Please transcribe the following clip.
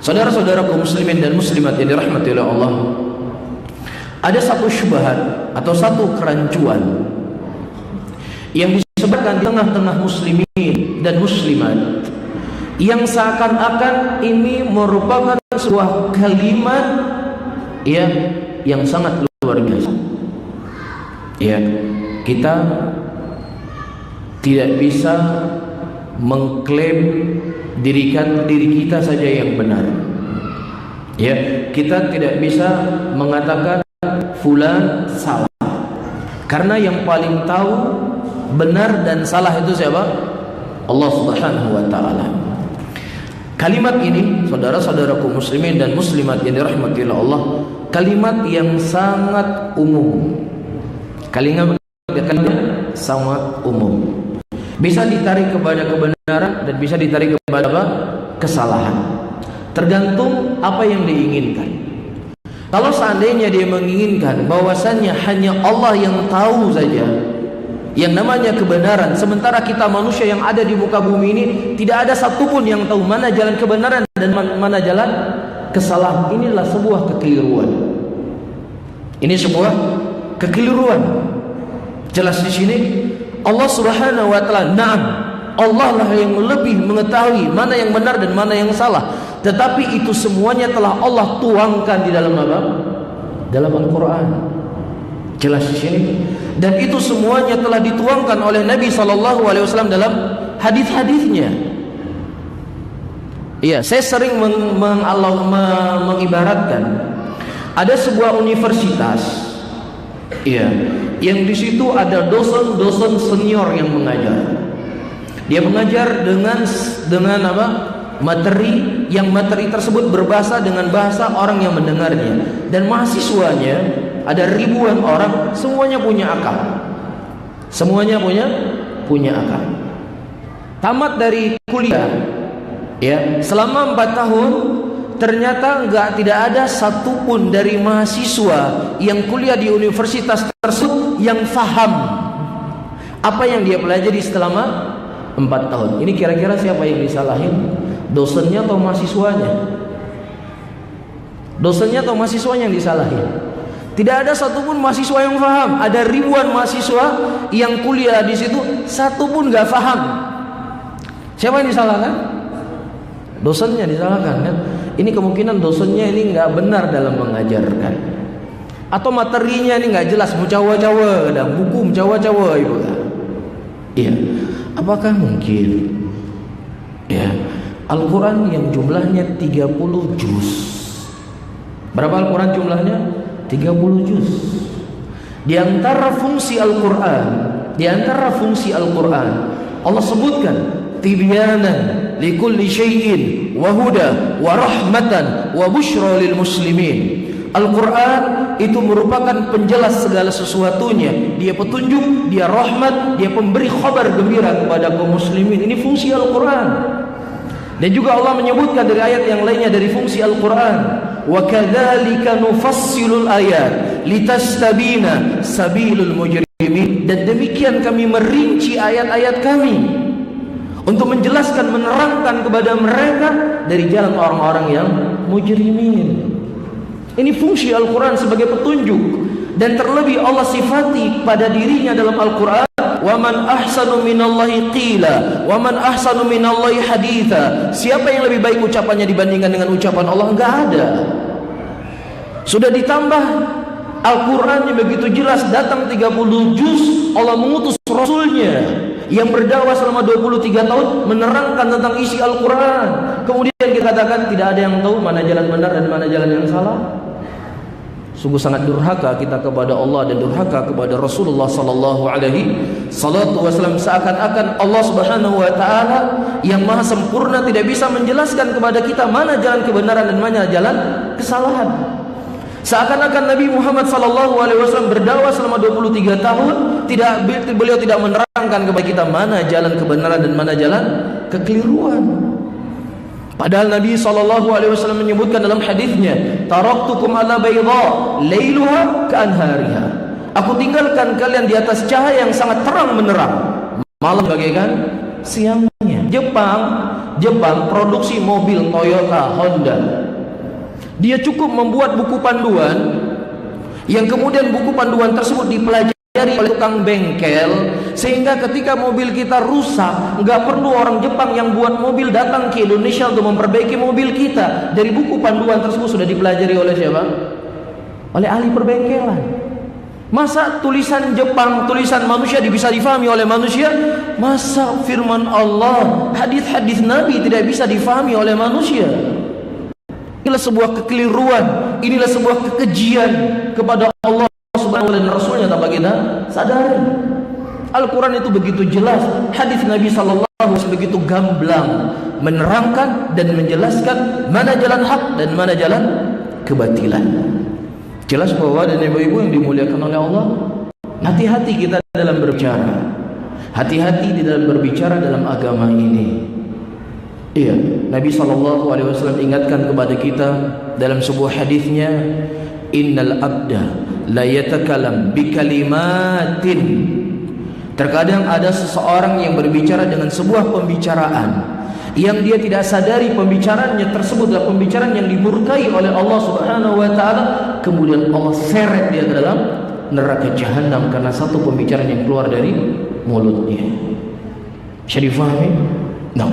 Saudara-saudaraku muslimin dan muslimat yang dirahmati oleh Allah, ada satu syubhat atau satu kerancuan yang disebarkan di tengah-tengah muslimin dan muslimat, yang seakan-akan ini merupakan sebuah kalimat yang sangat luar biasa. Kita tidak bisa mengklaim diri kita saja yang benar. Kita tidak bisa mengatakan fulan salah, karena yang paling tahu benar dan salah itu siapa? Allah Subhanahu wa taala. Kalimat ini, saudara-saudaraku muslimin dan muslimat yang dirahmati oleh Allah, kalimat yang sangat umum. Kalimat sangat umum. Bisa ditarik kepada kebenaran dan bisa ditarik kepada apa? Kesalahan. Tergantung apa yang diinginkan. Kalau seandainya dia menginginkan bahwasannya hanya Allah yang tahu saja yang namanya kebenaran, sementara kita manusia yang ada di muka bumi ini tidak ada satupun yang tahu mana jalan kebenaran dan mana jalan kesalahan, inilah sebuah kekeliruan. Ini sebuah kekeliruan. Jelas di sini Allah Subhanahu wa taala, na'am, Allah lah yang lebih mengetahui mana yang benar dan mana yang salah. Tetapi itu semuanya telah Allah tuangkan di dalam apa? Dalam Al-Quran. Jelas di sini. Dan itu semuanya telah dituangkan oleh Nabi SAW dalam hadis-hadisnya. Saya sering mengibaratkan ada sebuah universitas, yang di situ ada dosen senior yang mengajar. Dia mengajar dengan apa? Materi tersebut berbahasa dengan bahasa orang yang mendengarnya, dan mahasiswanya ada ribuan orang, semuanya punya akal. Semuanya punya akal. Tamat dari kuliah, selama 4 tahun ternyata tidak ada satupun dari mahasiswa yang kuliah di universitas tersebut yang faham apa yang dia pelajari selama 4 tahun. Ini kira-kira siapa yang disalahin? Dosennya atau mahasiswanya? Dosennya atau mahasiswanya yang disalahin? Tidak ada satupun mahasiswa yang faham. Ada ribuan mahasiswa yang kuliah di situ, satupun nggak faham. Siapa yang disalahkan? Dosennya disalahkan, kan? Ini kemungkinan dosennya ini nggak benar dalam mengajarkan, atau materinya ini nggak jelas, mucawa-cawa, dan buku mucawa-cawa, ibu. Apakah mungkin Al-Quran yang jumlahnya 30 juz? Berapa Al-Quran jumlahnya? 30 juz. Di antara fungsi Al-Quran, Allah sebutkan tibyanan likulli syai'in wa huda wa rahmatan wa busyra lil muslimin. Al-Quran itu merupakan penjelas segala sesuatunya. Dia petunjuk, dia rahmat, dia pemberi khabar gembira kepada kaum muslimin. Ini fungsi Al-Quran. Dan juga Allah menyebutkan dari ayat yang lainnya dari fungsi Al-Quran, wa kadzalika nufassilul ayat litastabina sabilul mujrimin. Dan demikian kami merinci ayat-ayat kami untuk menjelaskan, menerangkan kepada mereka dari jalan orang-orang yang mujrimin. Ini fungsi Al-Quran sebagai petunjuk. Dan terlebih Allah sifati pada dirinya dalam Al-Quran, wa man ahsanu minallahi qila wa man ahsanu minallahi haditha. Siapa yang lebih baik ucapannya dibandingkan dengan ucapan Allah? Enggak ada. Sudah ditambah Al-Quran yang begitu jelas, datang 30 juz. Allah mengutus Rasulnya yang berdakwah selama 23 tahun menerangkan tentang isi Al-Quran. Kemudian kita katakan tidak ada yang tahu mana jalan benar dan mana jalan yang salah. Sungguh sangat durhaka kita kepada Allah dan durhaka kepada Rasulullah sallallahu alaihi wasallam. Seakan-akan Allah Subhanahu wa taala yang maha sempurna tidak bisa menjelaskan kepada kita mana jalan kebenaran dan mana jalan kesalahan. Seakan-akan Nabi Muhammad sallallahu alaihi wasallam berdakwah selama 23 tahun, beliau tidak menerangkan kepada kita mana jalan kebenaran dan mana jalan kekeliruan. Padahal Nabi SAW menyebutkan dalam hadisnya, taraktukum ala bayda lailuha ka'anhariha. Aku tinggalkan kalian di atas cahaya yang sangat terang menerang, malam bagaikan siangnya. Jepang Jepang produksi mobil Toyota, Honda. Dia cukup membuat buku panduan, yang kemudian buku panduan tersebut dipelajari oleh tukang bengkel, sehingga ketika mobil kita rusak, nggak perlu orang Jepang yang buat mobil datang ke Indonesia untuk memperbaiki mobil kita. Dari buku panduan tersebut sudah dipelajari oleh siapa? Oleh ahli perbengkelan. Masa tulisan Jepang, tulisan manusia bisa difahami oleh manusia? Masa firman Allah, hadis-hadis Nabi tidak bisa difahami oleh manusia? Inilah sebuah kekeliruan, inilah sebuah kekejian kepada Allah Subhanahu wa taala dan Rasulnya tanpa kita sadari. Al-Quran itu begitu jelas, hadis Nabi sallallahu alaihi wasallam begitu gamblang menerangkan dan menjelaskan mana jalan hak dan mana jalan kebatilan. Jelas bahwa dan ibu-ibu yang dimuliakan oleh Allah, hati-hati kita dalam berbicara, hati-hati di dalam berbicara dalam agama ini. Iya, Nabi SAW ingatkan kepada kita dalam sebuah hadisnya, innal abda la yatakalam bikalimatin. Terkadang ada seseorang yang berbicara dengan sebuah pembicaraan yang dia tidak sadari pembicaraannya tersebut adalah pembicaraan yang dimurkai oleh Allah Subhanahu wa taala, kemudian Allah seret dia ke dalam neraka jahanam karena satu pembicaraan yang keluar dari mulutnya. Syarifahmi? Nah,